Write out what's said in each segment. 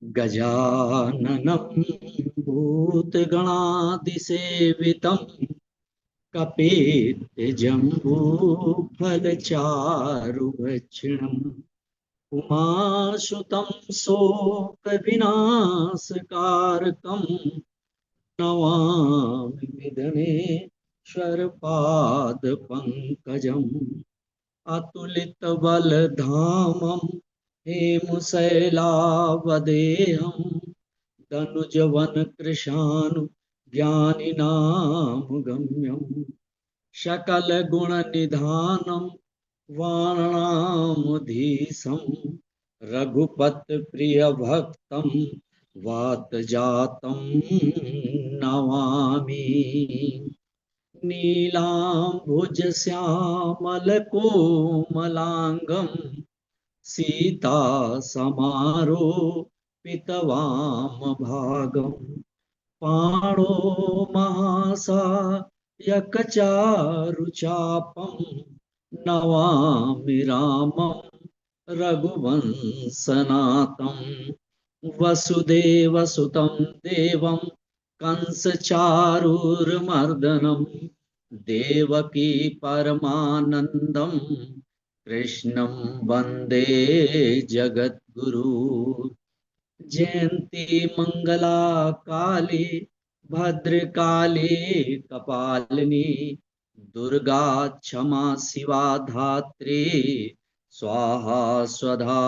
गजाननं भूतगणादिसेवितं कपित्थजम्बूफलचारुभक्षणम् उमासुतं शोकविनाशकारकं नमामि विघ्नेश्वरपादपङ्कजम् अतुलितबलधामं हेमशैलावदेहं दनुजवनकृशानु ज्ञानिनामगम्यं सकलगुणनिधानं वाणामधीशं रघुपतिप्रियभक्तं वातजातं नमामि। नीलाम्भुजश्यामलकोमलाङ्गं सीतासमारोपितवामभागं पाणो महासायकचारुचापं नमामि रामं रघुवंशनाथं वसुदेवसुतं देवं कंसचारूरमर्दनं देवकी परमानन्दं कृष्णं वन्दे जगद्गुरु। जयंती मंगला काली भद्रकाली कपालिनी दुर्गा क्षमा शिवा धात्री स्वाहा स्वधा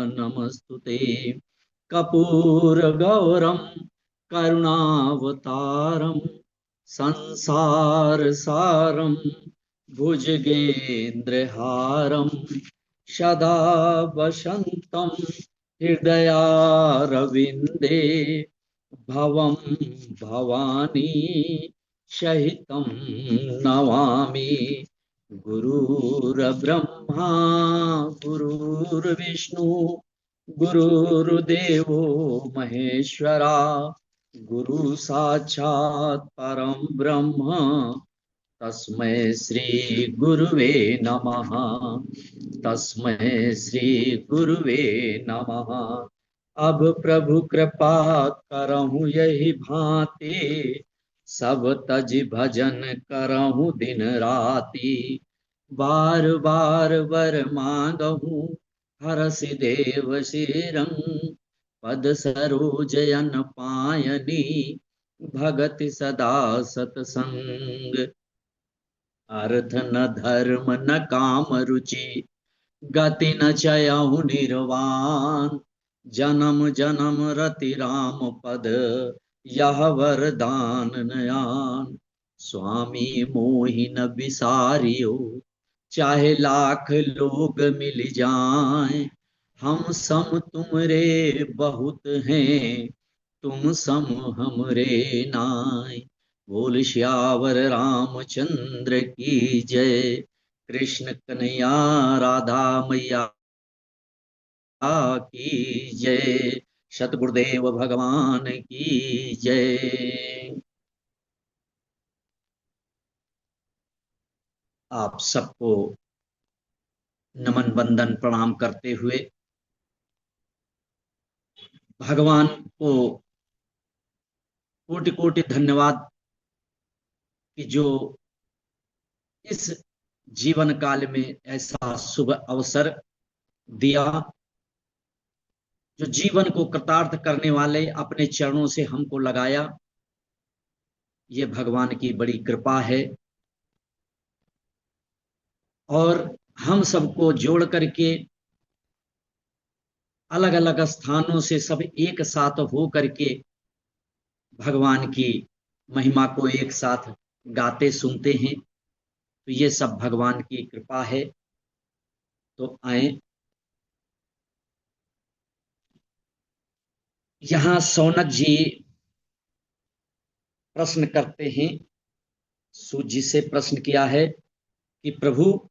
नमस्तुते। कर्पूर गौरम करुणावतारम संसार सारम भुजगेन्द्रहारम सदा वसंतम हृदयारविन्दे भवं भवानी सहितं नमामि। गुरुर्ब्रह्मा गुरुर्विष्णु गुरुर्देवो महेश्वरा गुरु साक्षात् परं ब्रह्म तस्मै श्री गुरुवे नमः। तस्मै श्री गुरुवे नमः। अब प्रभु कृपा करहु यही भांति सब तज भजन करहु दिन राति। बार बार वर मांगहु हरष देव सिरंग पद सरोज अन पायनी भगति सदा सतसंग। अर्थ न धर्म न काम रुचि गति न चयहु निर्वाण जन्म जन्म रति राम पद यह वरदान नयान। स्वामी मोहि न बिसारियो चाहे लाख लोग मिल जाएं हम सम तुमरे बहुत हैं तुम सम हमरे नाय। बोल श्यावर रामचंद्र की जय कृष्ण कन्हैया राधा मैया की जय सतगुरुदेव भगवान की जय। आप सबको नमन बंदन प्रणाम करते हुए भगवान को कोटि कोटि धन्यवाद कि जो इस जीवन काल में ऐसा शुभ अवसर दिया। जो जीवन को कृतार्थ करने वाले अपने चरणों से हमको लगाया, ये भगवान की बड़ी कृपा है। और हम सबको जोड़ करके अलग अलग स्थानों से सब एक साथ हो करके भगवान की महिमा को एक साथ गाते सुनते हैं, तो ये सब भगवान की कृपा है। तो आए, यहां सौनक जी प्रश्न करते हैं। सूत जी से प्रश्न किया है कि प्रभु,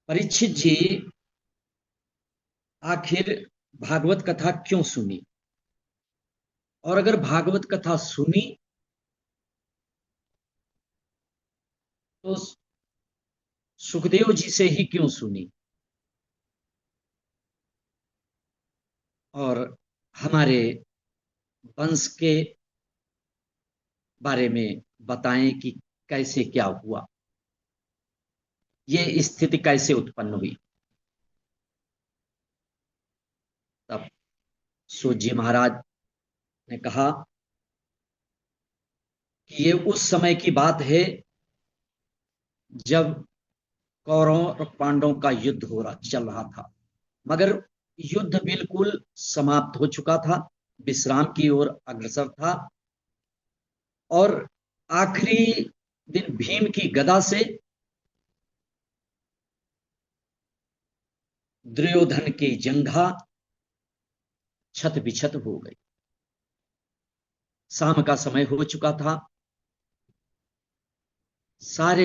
परीक्षित जी आखिर भागवत कथा क्यों सुनी, और अगर भागवत कथा सुनी तो सुखदेव जी से ही क्यों सुनी। और हमारे वंश के बारे में बताएं कि कैसे क्या हुआ, ये स्थिति कैसे उत्पन्न हुई। तब सूत जी महाराज ने कहा कि ये उस समय की बात है जब कौरवों और पांडवों का युद्ध हो रहा चल रहा था, मगर युद्ध बिल्कुल समाप्त हो चुका था, विश्राम की ओर अग्रसर था। और आखिरी दिन भीम की गदा से दुर्योधन की जंघा छत बिछत हो गई। शाम का समय हो चुका था। सारे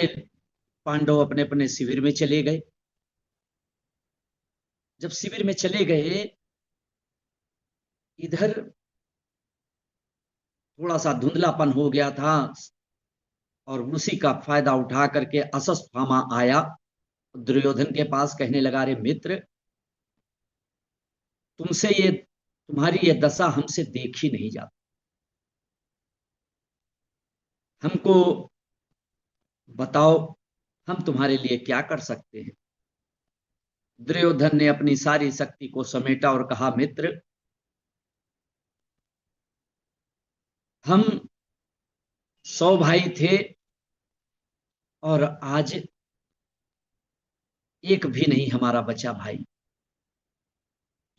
पांडव अपने अपने शिविर में चले गए। जब शिविर में चले गए, इधर थोड़ा सा धुंधलापन हो गया था, और उसी का फायदा उठा करके अश्वत्थामा आया दुर्योधन के पास, कहने लगा, रे मित्र, तुमसे ये तुम्हारी ये दशा हमसे देखी नहीं जाती, हमको बताओ हम तुम्हारे लिए क्या कर सकते हैं। दुर्योधन ने अपनी सारी शक्ति को समेटा और कहा, मित्र, हम 100 भाई थे और आज एक भी नहीं हमारा बचा भाई।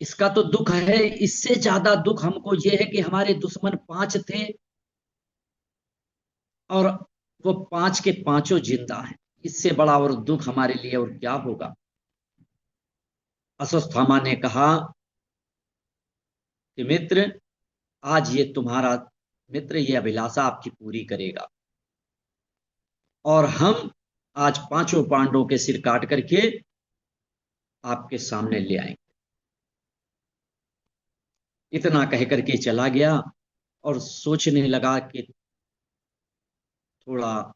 इसका तो दुख है, इससे ज्यादा दुख हमको यह है कि हमारे दुश्मन 5 थे और वो 5 के पांचों जिंदा हैं। इससे बड़ा और दुख हमारे लिए और क्या होगा। अश्वत्थामा ने कहा कि मित्र, आज ये तुम्हारा मित्र ये अभिलाषा आपकी पूरी करेगा, और हम आज पांचों पांडवों के सिर काट करके आपके सामने ले आएंगे। इतना कह करके चला गया और सोचने लगा कि थोड़ा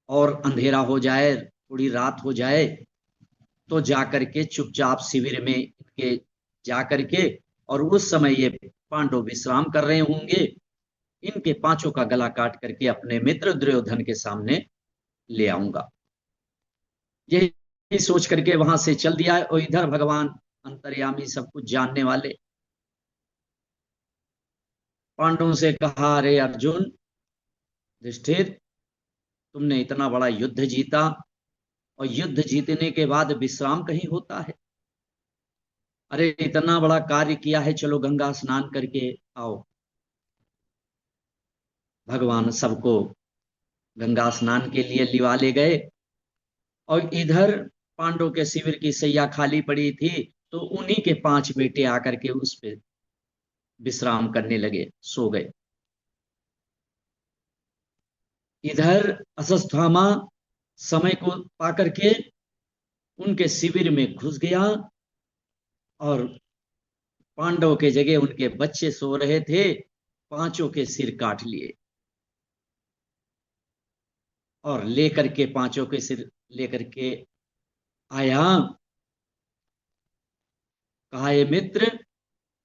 और अंधेरा हो जाए, थोड़ी रात हो जाए, तो जाकर के चुपचाप शिविर में इनके जा करके, और उस समय ये पांडव विश्राम कर रहे होंगे, इनके पांचों का गला काट करके अपने मित्र दुर्योधन के सामने ले आऊंगा। यही सोच करके वहां से चल दिया। और इधर भगवान अंतर्यामी, सब कुछ जानने वाले, पांडवों से कहा, अरे अर्जुन, युधिष्ठिर, तुमने इतना बड़ा युद्ध जीता, और युद्ध जीतने के बाद विश्राम कहीं होता है? अरे इतना बड़ा कार्य किया है, चलो गंगा स्नान करके आओ। भगवान सबको गंगा स्नान के लिए लिवा ले गए। और इधर पांडव के शिविर की सैया खाली पड़ी थी, तो उन्हीं के 5 बेटे आकर के उस पे विश्राम करने लगे, सो गए। इधर अश्वत्थामा समय को पाकर के उनके शिविर में घुस गया, और पांडव के जगह उनके बच्चे सो रहे थे, पांचों के सिर काट लिए, और लेकर के पांचों के सिर लेकर के आया। कहा, ये मित्र,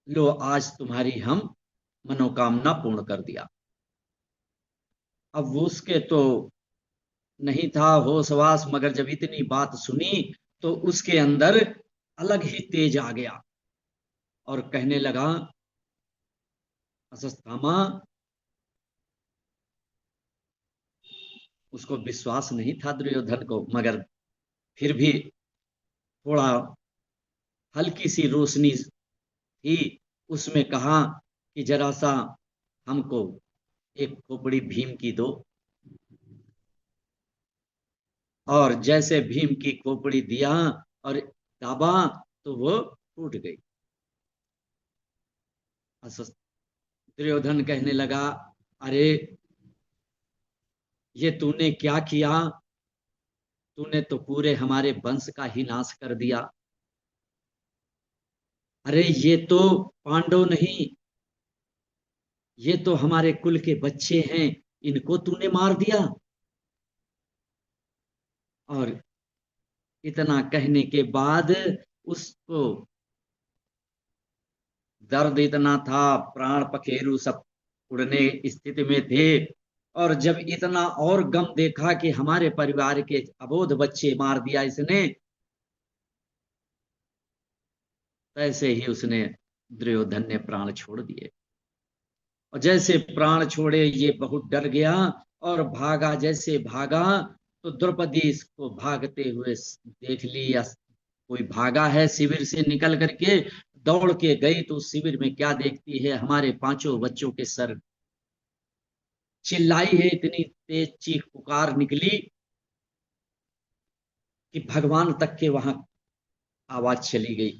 लो आज तुम्हारी हम मनोकामना पूर्ण कर दिया। अब उसके तो नहीं था होश वास, मगर जब इतनी बात सुनी तो उसके अंदर अलग ही तेज आ गया, और कहने लगा, अश्वत्थामा, उसको विश्वास नहीं था दुर्योधन को, मगर फिर भी थोड़ा हल्की सी रोशनी थी उसमें। कहा कि जरा सा हमको एक खोपड़ी भीम की दो। और जैसे भीम की खोपड़ी दिया और दाबा, तो वो टूट गई। दुर्योधन कहने लगा, अरे ये तूने क्या किया, तूने तो पूरे हमारे वंश का ही नाश कर दिया। अरे ये तो पांडव नहीं, ये तो हमारे कुल के बच्चे हैं, इनको तूने मार दिया। और इतना कहने के बाद उसको दर्द इतना था, प्राण पखेरु सब उड़ने स्थिति में थे। और जब इतना और गम देखा कि हमारे परिवार के अबोध बच्चे मार दिया इसने, तैसे ही उसने, दुर्योधन ने प्राण छोड़ दिए। और जैसे प्राण छोड़े ये बहुत डर गया और भागा। जैसे भागा तो द्रौपदी इसको भागते हुए देख ली, या कोई भागा है शिविर से निकल करके, दौड़ के गई तो उस शिविर में क्या देखती है, हमारे पांचों बच्चों के सर। चिल्लाई है, इतनी तेज चीख पुकार निकली कि भगवान तक के वहां आवाज चली गई।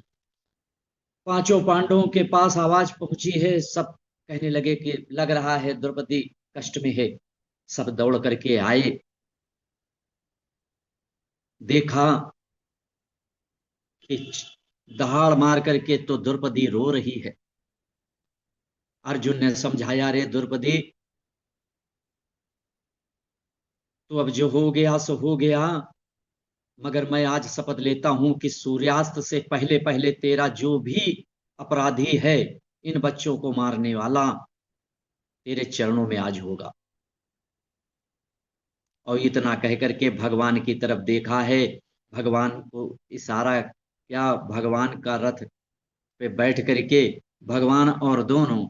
पांचों पांडवों के पास आवाज पहुंची है, सब कहने लगे कि लग रहा है द्रौपदी कष्ट में है। सब दौड़ करके आए, देखा कि दहाड़ मार करके तो द्रौपदी रो रही है। अर्जुन ने समझाया, रे द्रौपदी, तो अब जो हो गया सो हो गया, मगर मैं आज शपथ लेता हूं कि सूर्यास्त से पहले पहले तेरा जो भी अपराधी है, इन बच्चों को मारने वाला, तेरे चरणों में आज होगा। और इतना कह करके भगवान की तरफ देखा है, भगवान को इशारा क्या, भगवान का रथ पे बैठ करके भगवान और दोनों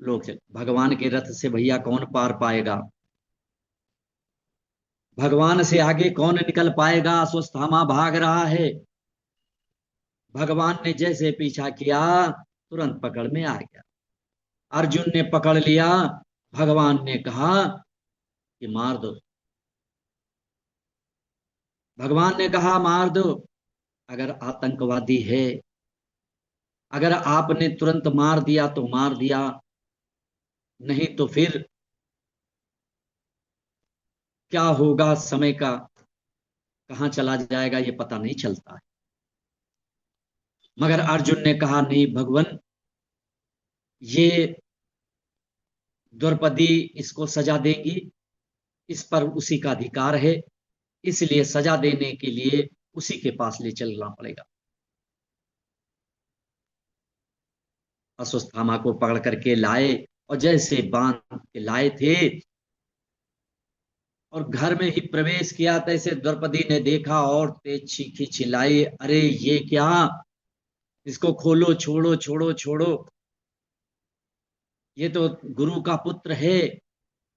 लोग भगवान के रथ से भैया कौन पार पाएगा, भगवान से आगे कौन निकल पाएगा। अश्वत्थामा भाग रहा है, भगवान ने जैसे पीछा किया तुरंत पकड़ में आ गया। अर्जुन ने पकड़ लिया, भगवान ने कहा कि मार दो। भगवान ने कहा मार दो। अगर आतंकवादी है, अगर आपने तुरंत मार दिया तो मार दिया, नहीं तो फिर क्या होगा, समय का कहां चला जाएगा ये पता नहीं चलता है। मगर अर्जुन ने कहा नहीं भगवान, ये द्रौपदी इसको सजा देगी, इस पर उसी का अधिकार है, इसलिए सजा देने के लिए उसी के पास ले चलना पड़ेगा। अश्वत्थामा को पकड़ करके लाए, और जैसे बांध के लाए थे और घर में ही प्रवेश किया, तैसे द्रौपदी ने देखा और तेज चीखी चिल्लाई, अरे ये क्या, इसको खोलो, छोड़ो छोड़ो छोड़ो, ये तो गुरु का पुत्र है,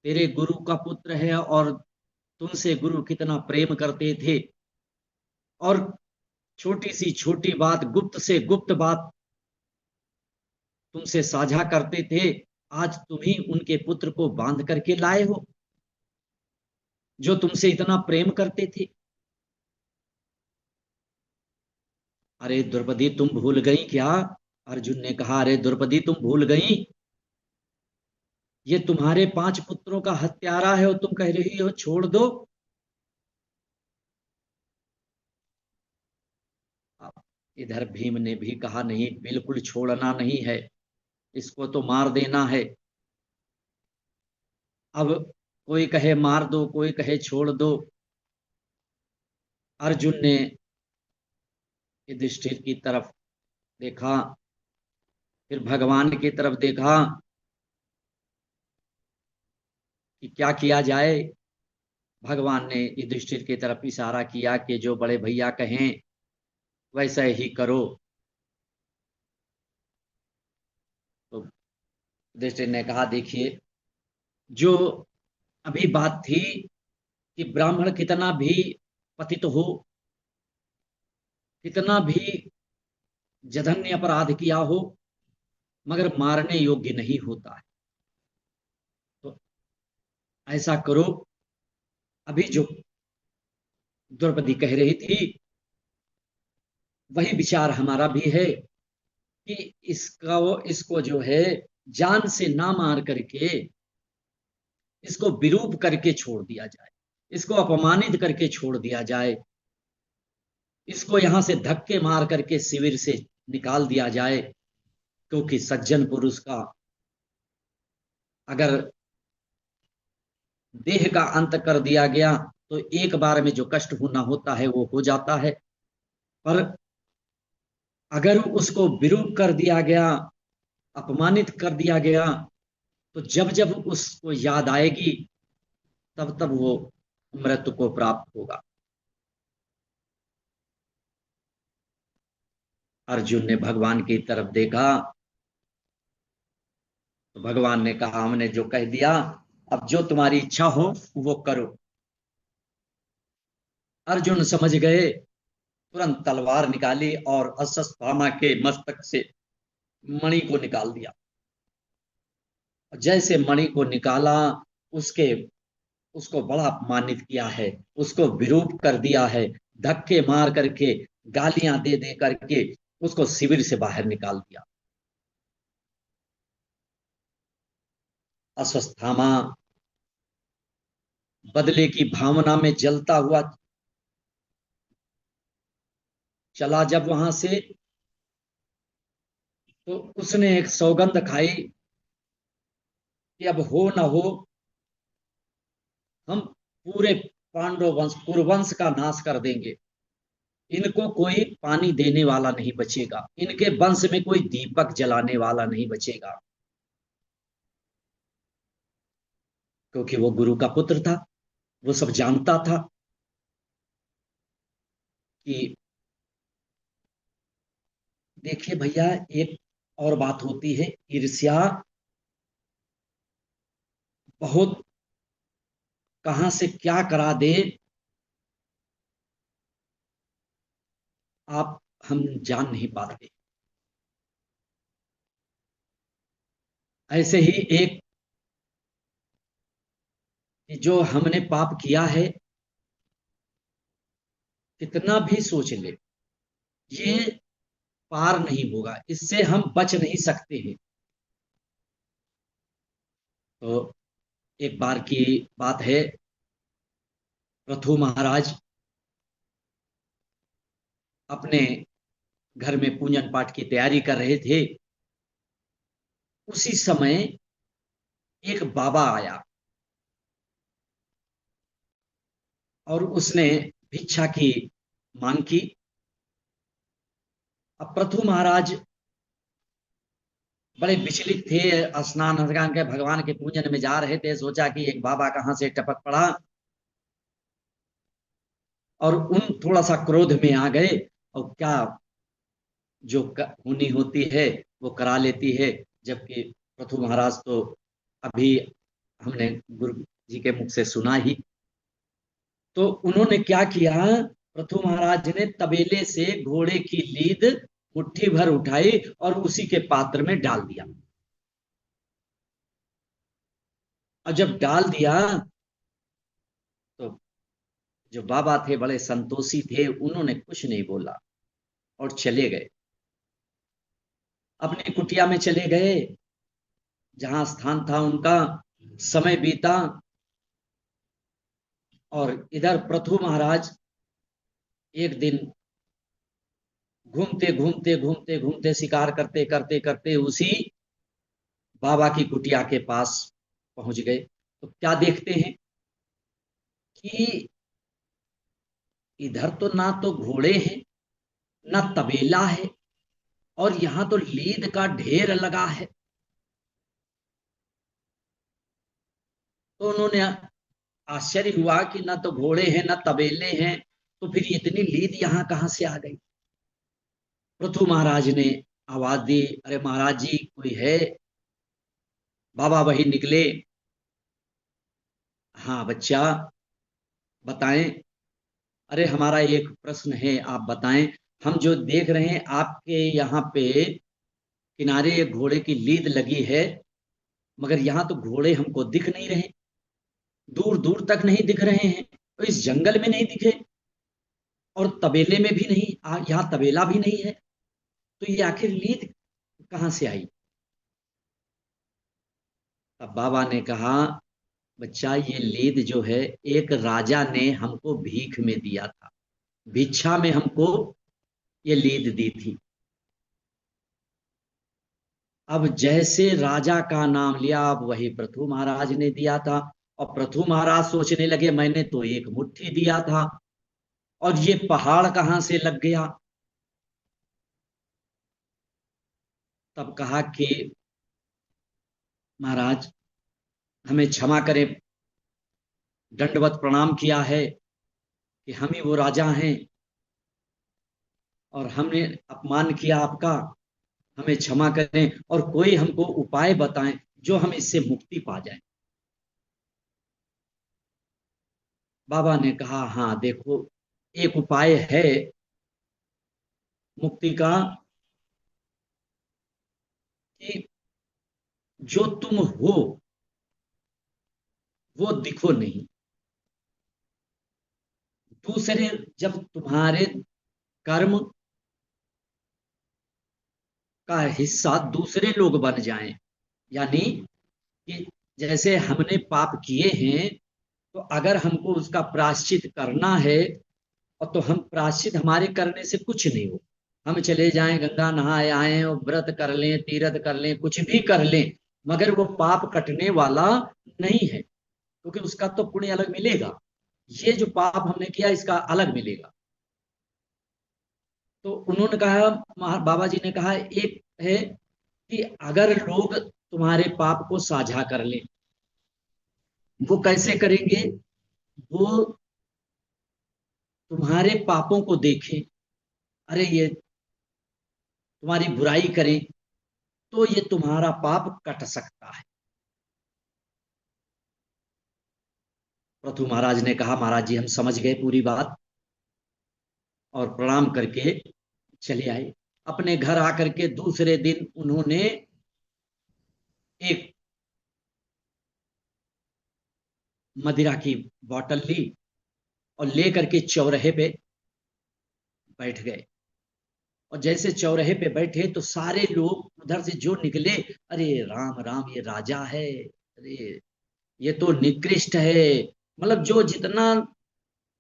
तेरे गुरु का पुत्र है, और तुमसे गुरु कितना प्रेम करते थे, और छोटी सी छोटी बात, गुप्त से गुप्त बात तुमसे साझा करते थे, आज तुम ही उनके पुत्र को बांध करके लाए हो, जो तुमसे इतना प्रेम करते थे। अरे द्रौपदी तुम भूल गई क्या, अर्जुन ने कहा, अरे द्रौपदी तुम भूल गई, ये तुम्हारे पांच पुत्रों का हत्यारा है और तुम कह रही हो छोड़ दो। अब इधर भीम ने भी कहा, नहीं बिल्कुल छोड़ना नहीं है, इसको तो मार देना है। अब कोई कहे मार दो, कोई कहे छोड़ दो। अर्जुन ने युधिष्ठिर की तरफ देखा, फिर भगवान की तरफ देखा कि क्या किया जाए। भगवान ने युधिष्ठिर की तरफ इशारा किया कि जो बड़े भैया कहें वैसा ही करो। तो युधिष्ठिर ने कहा, देखिए, जो अभी बात थी कि ब्राह्मण कितना भी पतित हो, कितना भी जघन्य अपराध किया हो, मगर मारने योग्य नहीं होता है। तो ऐसा करो, अभी जो द्रौपदी कह रही थी वही विचार हमारा भी है कि इसको जो है जान से ना मार करके इसको विरूप करके छोड़ दिया जाए, इसको अपमानित करके छोड़ दिया जाए, इसको यहां से धक्के मार करके शिविर से निकाल दिया जाए। क्योंकि सज्जन पुरुष का अगर देह का अंत कर दिया गया तो एक बार में जो कष्ट होना होता है वो हो जाता है, पर अगर उसको विरूप कर दिया गया अपमानित कर दिया गया, तो जब जब उसको याद आएगी तब तब वो मृत्यु को प्राप्त होगा। अर्जुन ने भगवान की तरफ देखा, तो भगवान ने कहा हमने जो कह दिया, अब जो तुम्हारी इच्छा हो वो करो। अर्जुन समझ गए, तुरंत तलवार निकाली और अश्वत्थामा के मस्तक से मणि को निकाल दिया। जैसे मणि को निकाला, उसके उसको बड़ा अपमानित किया है, उसको विरूप कर दिया है, धक्के मार करके, गालियां दे दे करके उसको शिविर से बाहर निकाल दिया। अश्वत्थामा बदले की भावना में जलता हुआ चला जब वहां से, तो उसने एक सौगंध खाई कि अब हो ना हो, हम पूरे पांडव वंश कुरुवंश का नाश कर देंगे। इनको कोई पानी देने वाला नहीं बचेगा, इनके वंश में कोई दीपक जलाने वाला नहीं बचेगा। क्योंकि वो गुरु का पुत्र था, वो सब जानता था कि देखिए भैया, एक और बात होती है, ईर्ष्या बहुत कहां से क्या करा दे, आप हम जान नहीं पाते। ऐसे ही एक कि जो हमने पाप किया है, कितना भी सोच ले, ये पार नहीं होगा, इससे हम बच नहीं सकते हैं। तो एक बार की बात है, पृथु महाराज अपने घर में पूजन पाठ की तैयारी कर रहे थे। उसी समय एक बाबा आया और उसने भिक्षा की मांग की। अब पृथु महाराज बड़े विचलित थे, स्नान स्नान के भगवान के पूजन में जा रहे थे, सोचा कि एक बाबा कहाँ से टपक पड़ा, और उन थोड़ा सा क्रोध में आ गए, और क्या जो होनी होती है वो करा लेती है। जबकि पृथु महाराज तो अभी हमने गुरु जी के मुख से सुना ही। तो उन्होंने क्या किया, पृथु महाराज ने तबेले से घोड़े की लीद मुट्ठी भर उठाई और उसी के पात्र में डाल दिया। और जब डाल दिया, तो जो बाबा थे बड़े संतोषी थे, उन्होंने कुछ नहीं बोला और चले गए, अपनी कुटिया में चले गए जहां स्थान था उनका। समय बीता और इधर पृथु महाराज एक दिन घूमते घूमते घूमते घूमते शिकार करते करते करते उसी बाबा की कुटिया के पास पहुंच गए। तो क्या देखते हैं कि इधर तो ना तो घोड़े हैं, ना तबेला है, और यहां तो लीद का ढेर लगा है। तो उन्होंने आश्चर्य हुआ कि ना तो घोड़े हैं ना तबेले हैं, तो फिर इतनी लीद यहां कहां से आ गई। पृथु महाराज ने आवाज दी, अरे महाराज जी कोई है। बाबा वही निकले, हाँ बच्चा बताएं। अरे हमारा एक प्रश्न है, आप बताएं। हम जो देख रहे हैं आपके यहाँ पे किनारे एक घोड़े की लीद लगी है, मगर यहाँ तो घोड़े हमको दिख नहीं रहे, दूर दूर तक नहीं दिख रहे हैं, तो इस जंगल में नहीं दिखे, और तबेले में भी नहीं, यहाँ तबेला भी नहीं है, तो ये आखिर लीद कहाँ से आई। तब बाबा ने कहा, बच्चा ये लीद जो है, एक राजा ने हमको भीख में दिया था, भिक्षा में हमको ये लीद दी थी। अब जैसे राजा का नाम लिया, अब वही पृथु महाराज ने दिया था, और पृथु महाराज सोचने लगे मैंने तो एक मुट्ठी दिया था, और ये पहाड़ कहाँ से लग गया। तब कहा कि महाराज हमें क्षमा करें, दंडवत प्रणाम किया है कि हम ही वो राजा हैं और हमने अपमान किया आपका, हमें क्षमा करें और कोई हमको उपाय बताएं जो हम इससे मुक्ति पा जाएं। बाबा ने कहा हाँ देखो, एक उपाय है मुक्ति का, कि जो तुम हो वो दिखो नहीं। दूसरे, जब तुम्हारे कर्म का हिस्सा दूसरे लोग बन जाएं, यानी कि जैसे हमने पाप किए हैं तो अगर हमको उसका प्रायश्चित करना है, और तो हम प्रायश्चित हमारे करने से कुछ नहीं हो, हम चले जाएं गंगा नहाए आए और व्रत कर लें, तीर्थ कर लें, कुछ भी कर लें, मगर वो पाप कटने वाला नहीं है, क्योंकि उसका तो पुण्य अलग मिलेगा, ये जो पाप हमने किया इसका अलग मिलेगा। तो उन्होंने कहा, बाबा जी ने कहा, एक है कि अगर लोग तुम्हारे पाप को साझा कर लें, वो कैसे करेंगे? वो तुम्हारे पापों को देखें, अरे ये तुम्हारी बुराई करें, तो ये तुम्हारा पाप कट सकता है। पृथु महाराज ने कहा महाराज जी हम समझ गए पूरी बात, और प्रणाम करके चले आए। अपने घर आकर के दूसरे दिन उन्होंने एक मदिरा की बोतल ली और लेकर के चौराहे पे बैठ गए। और जैसे चौराहे पे बैठे तो सारे लोग उधर से जो निकले, अरे राम राम ये राजा है, अरे ये तो निकृष्ट है, मतलब जो जितना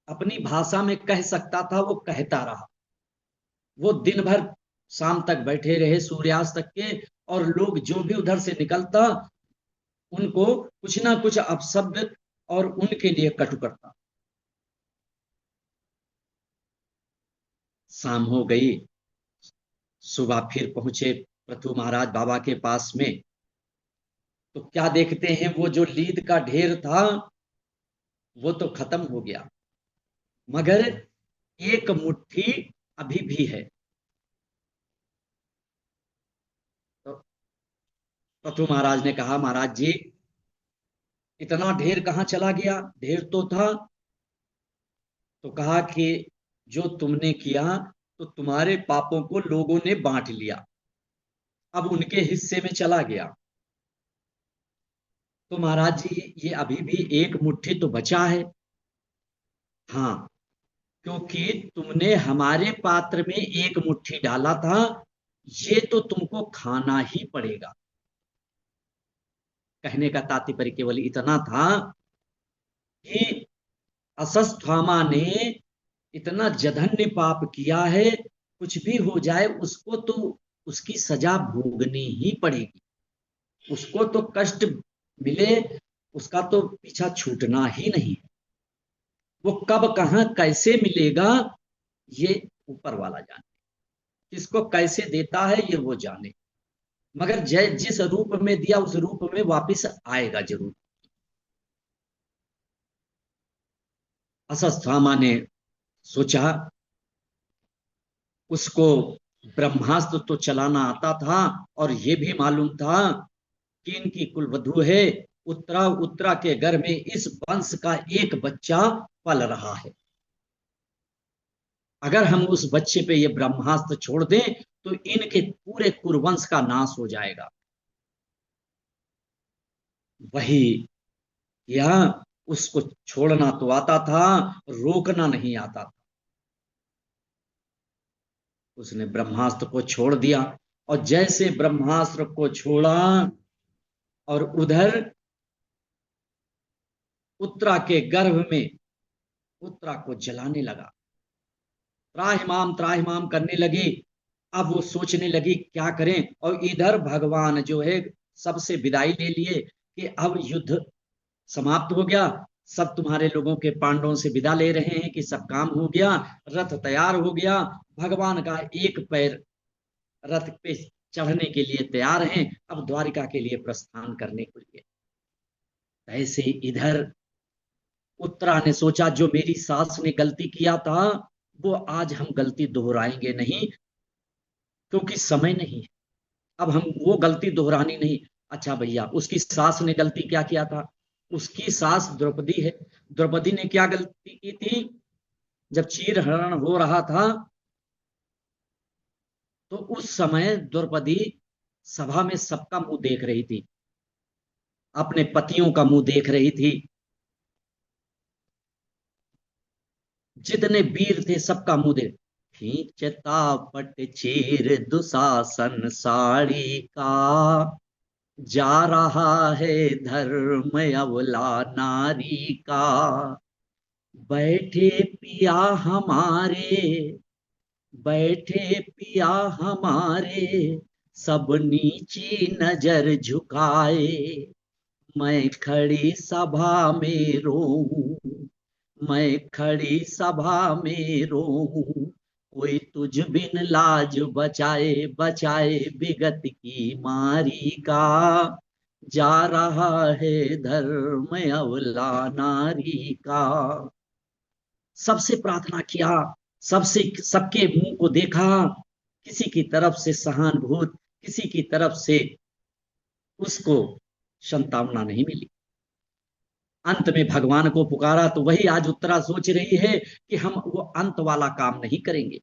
अपनी भाषा में कह सकता था वो कहता रहा। वो दिन भर शाम तक बैठे रहे, सूर्यास्त तक के, और लोग जो भी उधर से निकलता उनको कुछ ना कुछ अपशब्द और उनके लिए कटु करता। शाम हो गई, सुबह फिर पहुंचे पृथु महाराज बाबा के पास में। तो क्या देखते हैं, वो जो लीद का ढेर था वो तो खत्म हो गया, मगर एक मुट्ठी अभी भी है। तो पृथु महाराज ने कहा महाराज जी इतना ढेर कहाँ चला गया, ढेर तो था। तो कहा कि जो तुमने किया, तो तुम्हारे पापों को लोगों ने बांट लिया, अब उनके हिस्से में चला गया। तो महाराज जी ये अभी भी एक मुट्ठी तो बचा है। हाँ, क्योंकि तुमने हमारे पात्र में एक मुट्ठी डाला था, ये तो तुमको खाना ही पड़ेगा। कहने का तात्पर्य केवल इतना था कि असस्थामा ने इतना जघन्य पाप किया है, कुछ भी हो जाए उसको तो उसकी सजा भोगनी ही पड़ेगी, उसको तो कष्ट मिले, उसका तो पीछा छूटना ही नहीं। वो कब कहाँ कैसे मिलेगा ये ऊपर वाला जाने, किसको कैसे देता है ये वो जाने, मगर जय जिस रूप में दिया उस रूप में वापिस आएगा जरूर। असस्थामा ने सोचा, उसको ब्रह्मास्त्र तो चलाना आता था, और ये भी मालूम था कि इनकी कुलवधु है उत्तरा, उत्तरा के घर में इस वंश का एक बच्चा पल रहा है, अगर हम उस बच्चे पे ये ब्रह्मास्त्र छोड़ दें तो इनके पूरे कुरुवंश का नाश हो जाएगा। वही या उसको छोड़ना तो आता था, रोकना नहीं आता था। उसने ब्रह्मास्त्र को छोड़ दिया, और जैसे ब्रह्मास्त्र को छोड़ा और उधर उत्तरा के गर्भ में उत्तरा को जलाने लगा, त्राहिमाम त्राहिमाम करने लगी। अब वो सोचने लगी क्या करें, और इधर भगवान जो है सबसे विदाई ले लिए कि अब युद्ध समाप्त हो गया, सब तुम्हारे लोगों के पांडवों से विदा ले रहे हैं कि सब काम हो गया, रथ तैयार हो गया। भगवान का एक पैर रथ पे चढ़ने के लिए तैयार हैं, अब द्वारिका के लिए प्रस्थान करने के लिए। ऐसे इधर उत्तरा ने सोचा, जो मेरी सास ने गलती किया था वो आज हम गलती दोहराएंगे नहीं, क्योंकि समय नहीं है। अब हम वो गलती दोहरानी नहीं। अच्छा भैया, उसकी सास ने गलती क्या किया था? उसकी सास द्रौपदी है। द्रौपदी ने क्या गलती की थी? जब चीर हरण हो रहा था तो उस समय द्रौपदी सभा में सबका मुंह देख रही थी, अपने पतियों का मुंह देख रही थी, जितने वीर थे सबका मुंह देख। खींचता पट चीर दुशासन साड़ी का, जा रहा है धर्म अवला नारी का। बैठे पिया हमारे, बैठे पिया हमारे, सब नीची नजर झुकाए। मैं खड़ी सभा में रोऊं, मैं खड़ी सभा में रोऊं, कोई तुझ बिन लाज बचाए, बचाए विगत की मारी का। जा रहा है धर्म अवला नारी का। सबसे प्रार्थना किया, सबसे, सबके मुंह को देखा, किसी की तरफ से सहानुभूति, किसी की तरफ से उसको संतावना नहीं मिली। अंत में भगवान को पुकारा तो वही आज उत्तरा सोच रही है कि हम वो अंत वाला काम नहीं करेंगे।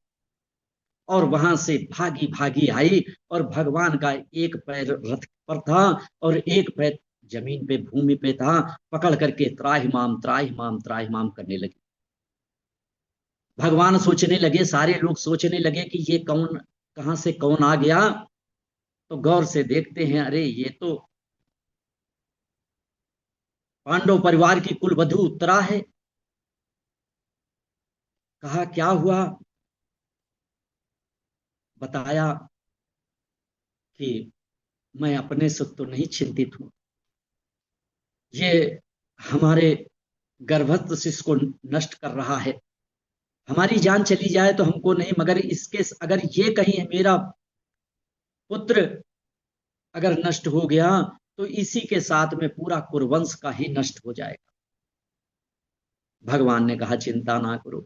और वहां से भागी भागी आई, और भगवान का एक पैर रथ पर था और एक पैर जमीन पे, भूमि पे था, पकड़ करके त्राहिमाम त्राहिमाम त्राहिमाम करने लगी। भगवान सोचने लगे, सारे लोग सोचने लगे कि ये कौन, कहां से कौन आ गया। तो गौर से देखते हैं, अरे ये तो पांडव परिवार की कुलवधू उत्तरा है। कहा क्या हुआ? बताया कि मैं अपने से तो नहीं चिंतित हूं, ये हमारे गर्भस्थ शिशु को नष्ट कर रहा है। हमारी जान चली जाए तो हमको नहीं, मगर इसके अगर ये कहीं मेरा पुत्र अगर नष्ट हो गया तो इसी के साथ में पूरा कुरुवंश का ही नष्ट हो जाएगा। भगवान ने कहा चिंता ना करो,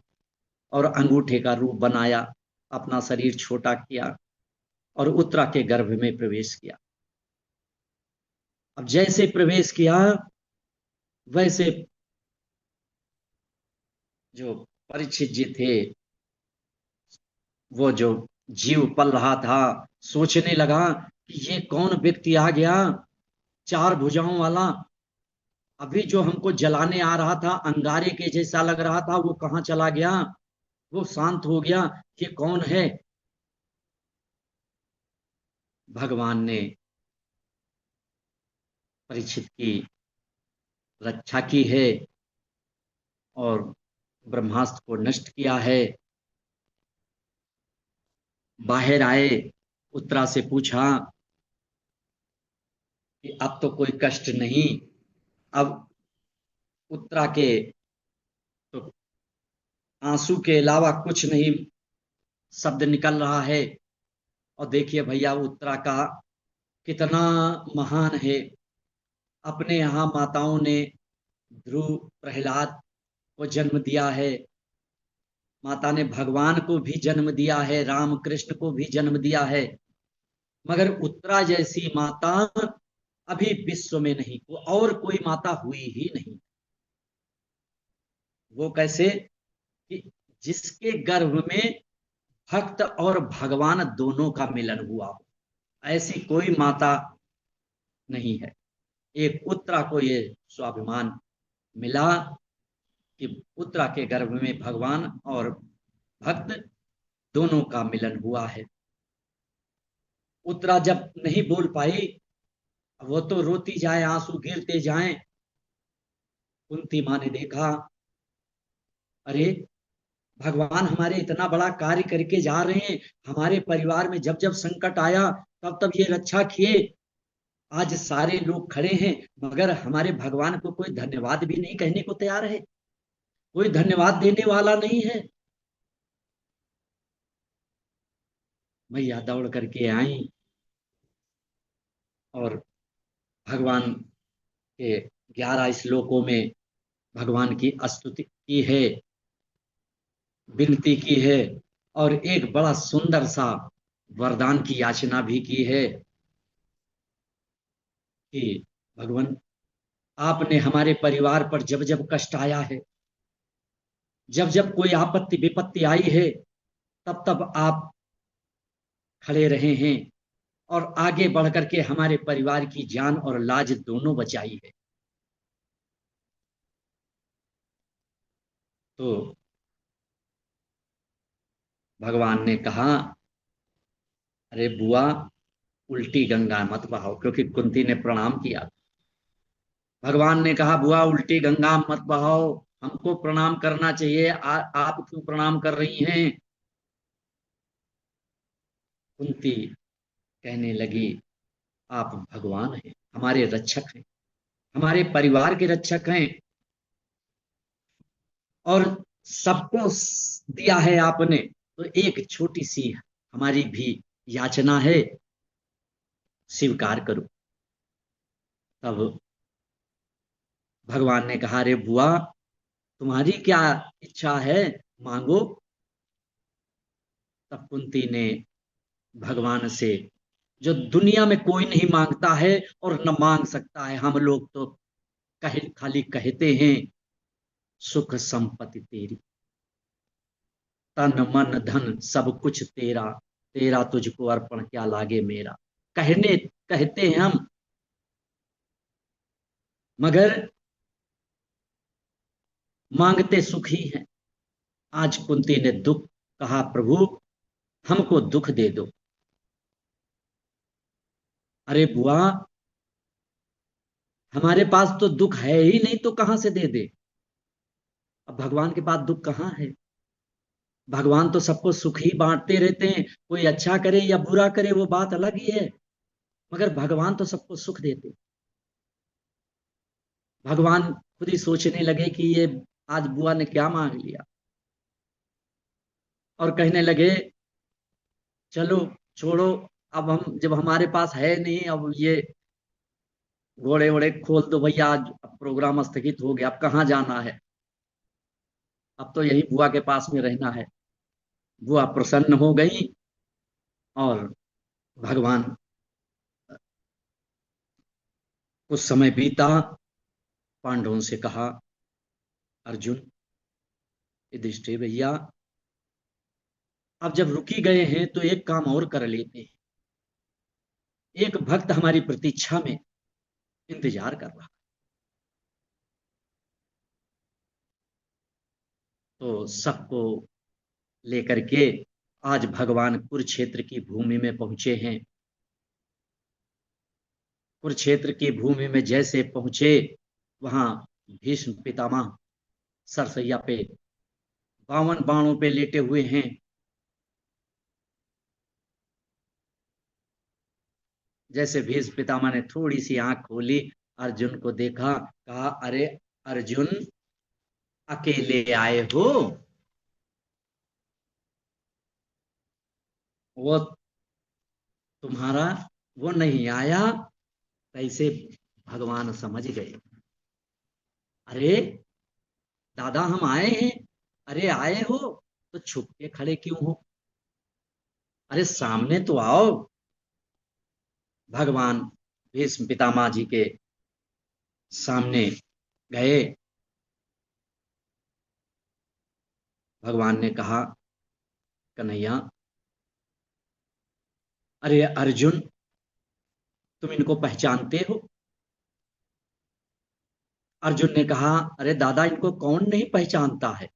और अंगूठे का रूप बनाया, अपना शरीर छोटा किया और उत्तरा के गर्भ में प्रवेश किया। अब जैसे प्रवेश किया वैसे जो परीक्षित जी थे, वो जो जीव पल रहा था, सोचने लगा कि ये कौन व्यक्ति आ गया, चार भुजाओं वाला। अभी जो हमको जलाने आ रहा था, अंगारे के जैसा लग रहा था, वो कहाँ चला गया? वो शांत हो गया। ये कौन है? भगवान ने परीक्षित की रक्षा की है और ब्रह्मास्त्र को नष्ट किया है। बाहर आए, उत्तरा से पूछा कि अब तो कोई कष्ट नहीं। अब उत्तरा के तो आंसू के अलावा कुछ नहीं शब्द निकल रहा है। और देखिए भैया, उत्तरा का कितना महान है। अपने यहाँ माताओं ने ध्रुव, प्रहलाद को जन्म दिया है, माता ने भगवान को भी जन्म दिया है, राम कृष्ण को भी जन्म दिया है, मगर उत्तरा जैसी माता अभी विश्व में नहीं, और कोई माता हुई ही नहीं। वो कैसे? कि जिसके गर्भ में भक्त और भगवान दोनों का मिलन हुआ हो, ऐसी कोई माता नहीं है। एक उत्तरा को ये स्वाभिमान मिला कि उत्तरा के गर्भ में भगवान और भक्त दोनों का मिलन हुआ है। उत्तरा जब नहीं बोल पाई, वो तो रोती जाए, आंसू गिरते जाएं। कुंती माँ ने देखा, अरे भगवान हमारे इतना बड़ा कार्य करके जा रहे हैं, हमारे परिवार में जब जब संकट आया तब तब ये रक्षा किए। आज सारे लोग खड़े हैं, मगर हमारे भगवान को कोई धन्यवाद भी नहीं कहने को तैयार है, कोई धन्यवाद देने वाला नहीं है। मैया दौड़ करके आई, और भगवान के 11 श्लोकों में भगवान की स्तुति की है, विनती की है, और एक बड़ा सुंदर सा वरदान की याचना भी की है कि भगवान, आपने हमारे परिवार पर जब जब कष्ट आया है, जब जब कोई आपत्ति विपत्ति आई है, तब तब आप खड़े रहे हैं और आगे बढ़ करके हमारे परिवार की जान और लाज दोनों बचाई है। तो भगवान ने कहा, अरे बुआ, उल्टी गंगा मत बहाओ, क्योंकि कुंती ने प्रणाम किया। भगवान ने कहा, बुआ उल्टी गंगा मत बहाओ, हमको प्रणाम करना चाहिए, आप क्यों प्रणाम कर रही हैं? कुंती कहने लगी, आप भगवान हैं, हमारे रक्षक हैं, हमारे परिवार के रक्षक हैं, और सबको दिया है आपने, तो एक छोटी सी हमारी भी याचना है, स्वीकार करो। तब भगवान ने कहा, अरे बुआ, तुम्हारी क्या इच्छा है, मांगो। तब कुंती ने भगवान से, जो दुनिया में कोई नहीं मांगता है और न मांग सकता है, हम लोग तो खाली कहते हैं, सुख संपत्ति तेरी, तन मन धन सब कुछ तेरा, तेरा तुझको अर्पण क्या लागे मेरा, कहने कहते हैं हम, मगर मांगते सुख ही हैं। आज कुंती ने दुख कहा, प्रभु हमको दुख दे दो। अरे बुआ, हमारे पास तो दुख है ही नहीं, तो कहां से दे दे? अब भगवान के पास दुख कहाँ है? भगवान तो सबको सुख ही बांटते रहते हैं, कोई अच्छा करे या बुरा करे वो बात अलग ही है, मगर भगवान तो सबको सुख देते हैं। भगवान खुद ही सोचने लगे कि ये आज बुआ ने क्या मांग लिया, और कहने लगे, चलो छोड़ो, अब हम जब हमारे पास है नहीं, अब ये घोड़े वोड़े खोल दो भैया, आज अब प्रोग्राम स्थगित हो गया, अब कहाँ जाना है, अब तो यही बुआ के पास में रहना है। बुआ प्रसन्न हो गई, और भगवान, कुछ समय बीता, पांडवों से कहा, अर्जुन, युधिष्ठिर भैया, अब जब रुकी गए हैं तो एक काम और कर लेते हैं। एक भक्त हमारी प्रतीक्षा में इंतजार कर रहा, तो सबको लेकर के आज भगवान कुरुक्षेत्र की भूमि में पहुंचे हैं। कुरुक्षेत्र की भूमि में जैसे पहुंचे, वहां भीष्म पितामह सरसैया पे 52 बाणों पे लेटे हुए हैं। जैसे भीष्म पितामह ने थोड़ी सी आंख खोली, अर्जुन को देखा, कहा, अरे अर्जुन, अकेले आए हो? वो तुम्हारा वो नहीं आया? कैसे भगवान समझ गए, अरे दादा हम आए हैं। अरे आए हो तो छुप के खड़े क्यों हो? अरे सामने तो आओ। भगवान भीष्म पितामह जी के सामने गए। भगवान ने कहा, कन्हैया, अरे अर्जुन, तुम इनको पहचानते हो? अर्जुन ने कहा, अरे दादा, इनको कौन नहीं पहचानता है,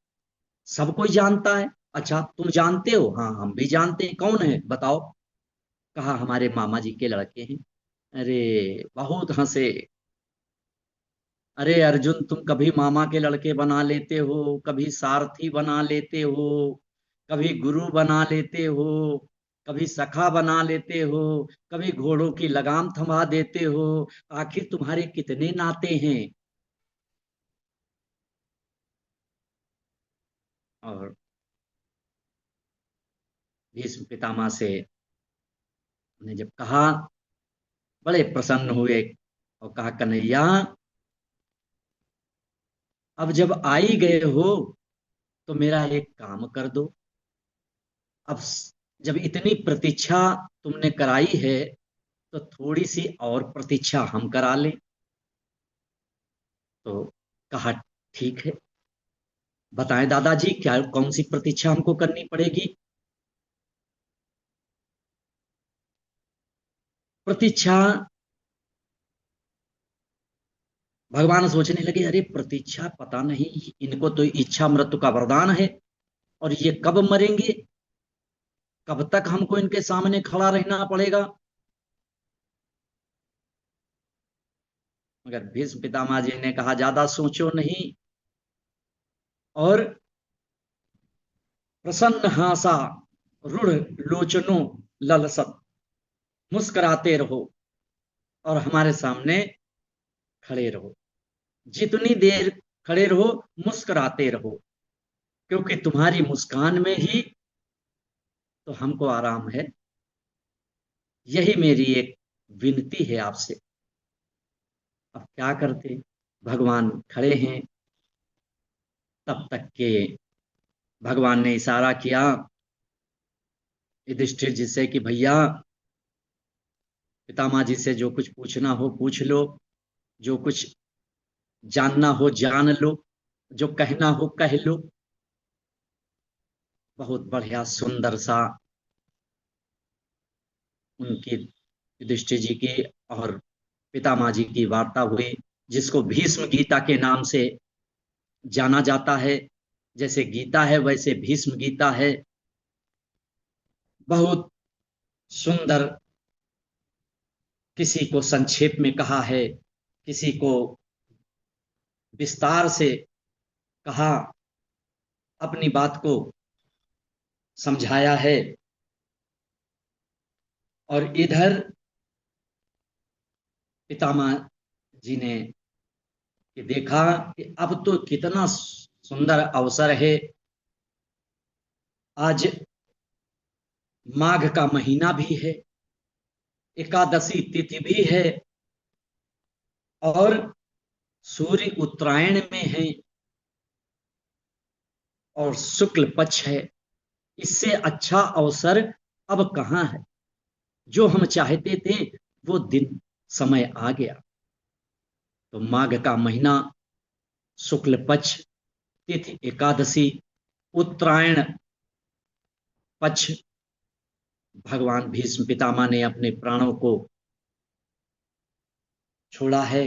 सब कोई जानता है। अच्छा तुम जानते हो? हाँ हम भी जानते हैं, कौन है बताओ। कहा, हमारे मामा जी के लड़के हैं। अरे बहुत हंसे। अरे अर्जुन, तुम कभी मामा के लड़के बना लेते हो, कभी सारथी बना लेते हो, कभी गुरु बना लेते हो, कभी सखा बना लेते हो, कभी घोड़ों की लगाम थमा देते हो, आखिर तुम्हारे कितने नाते हैं? और भीष्म पितामह से ने जब कहा, बड़े प्रसन्न हुए और कहा, कन्हैया अब जब आ ही गए हो तो मेरा एक काम कर दो। अब जब इतनी प्रतीक्षा तुमने कराई है तो थोड़ी सी और प्रतीक्षा हम करा लें। तो कहा, ठीक है, बताएं दादाजी, क्या कौन सी प्रतीक्षा हमको करनी पड़ेगी। प्रतीक्षा, भगवान सोचने लगे, अरे प्रतीक्षा, पता नहीं, इनको तो इच्छा मृत्यु का वरदान है, और ये कब मरेंगे, कब तक हमको इनके सामने खड़ा रहना पड़ेगा। मगर भीष्म पितामह जी ने कहा, ज्यादा सोचो नहीं, और प्रसन्न हासा रूढ़ लोचनो ललसत, मुस्कुराते रहो और हमारे सामने खड़े रहो, जितनी देर खड़े रहो, मुस्कुराते रहो, क्योंकि तुम्हारी मुस्कान में ही तो हमको आराम है। यही मेरी एक विनती है आपसे। अब क्या करते, भगवान खड़े हैं। तब तक के भगवान ने इशारा किया युधिष्ठिर जी से कि भैया, पितामह जी से जो कुछ पूछना हो पूछ लो, जो कुछ जानना हो जान लो, जो कहना हो कह लो। बहुत बढ़िया सुंदर सा उनकी, युधिष्ठिर जी की और पितामह जी की वार्ता हुई, जिसको भीष्म गीता के नाम से जाना जाता है। जैसे गीता है वैसे भीष्म गीता है। बहुत सुंदर, किसी को संक्षेप में कहा है, किसी को विस्तार से कहा, अपनी बात को समझाया है। और इधर पितामह जी ने कि देखा कि अब तो कितना सुंदर अवसर है। आज माघ का महीना भी है, एकादशी तिथि भी है, और सूर्य उत्तरायण में है, और शुक्ल पक्ष है। इससे अच्छा अवसर अब कहाँ है। जो हम चाहते थे वो दिन समय आ गया। तो माघ का महीना, शुक्ल पक्ष, तिथि एकादशी, उत्तरायण पक्ष, भगवान भीष्म पितामह ने अपने प्राणों को छोड़ा है।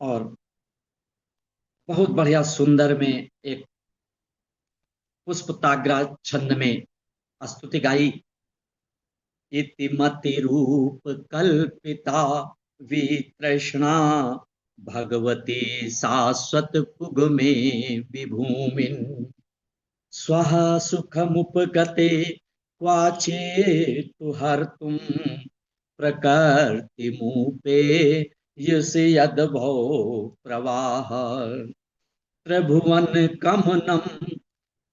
और बहुत बढ़िया सुंदर में एक पुष्पताग्रा छंद में स्तुति गाई। इतिमति रूप कल्पिता वितृष्णा, भगवती शाश्वत पुग में विभूमिन, स्वः सुखमुपगते क्वाचेतु हर्तुम, प्रकृति मूपे यस यदभो प्रवाह, त्रिभुवन कमनम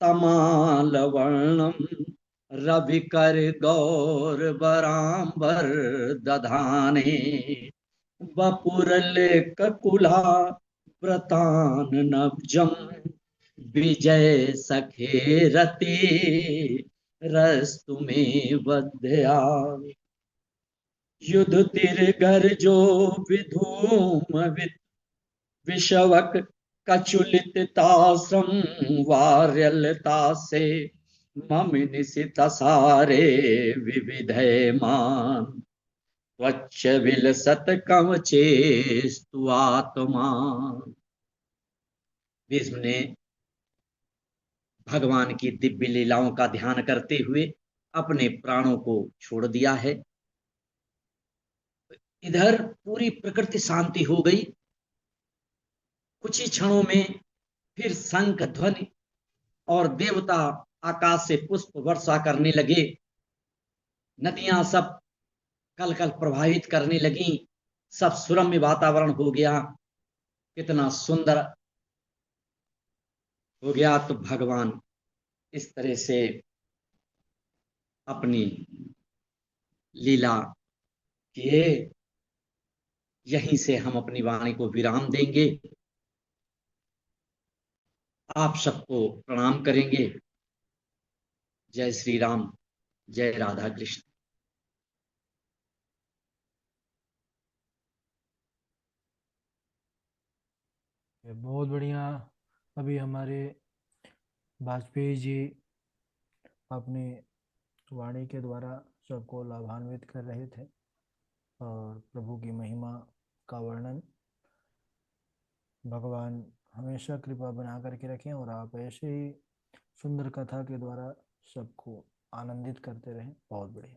तमालवर्णम, रविकर गौर बरांबर दधाने, वपुरलेखकुला व्रतान नब्जम, विजय सखे रति रस्तु में वध्या, युध तिर जो विधूम विषवक कचुलितता संवार्यलता से, मम निशित सारे विविधयमान, त्वच्च विलसत कवचेस्तु आत्मा। भीष्म ने भगवान की दिव्य लीलाओं का ध्यान करते हुए अपने प्राणों को छोड़ दिया है। इधर पूरी प्रकृति शांति हो गई। कुछ ही क्षणों में फिर शंख ध्वनि और देवता आकाश से पुष्प वर्षा करने लगे। नदियां सब कल कल प्रभावित करने लगी। सब सुरम्य वातावरण हो गया। कितना सुंदर हो गया। तो भगवान इस तरह से अपनी लीला किए। यहीं से हम अपनी वाणी को विराम देंगे। आप सबको प्रणाम करेंगे। जय श्री राम। जय राधा कृष्ण। बहुत बढ़िया। अभी हमारे वाजपेयी जी अपनी वाणी के द्वारा सबको लाभान्वित कर रहे थे और प्रभु की महिमा का वर्णन। भगवान हमेशा कृपा बना करके रखें और आप ऐसे ही सुंदर कथा के द्वारा सबको आनंदित करते रहें। बहुत बढ़िया।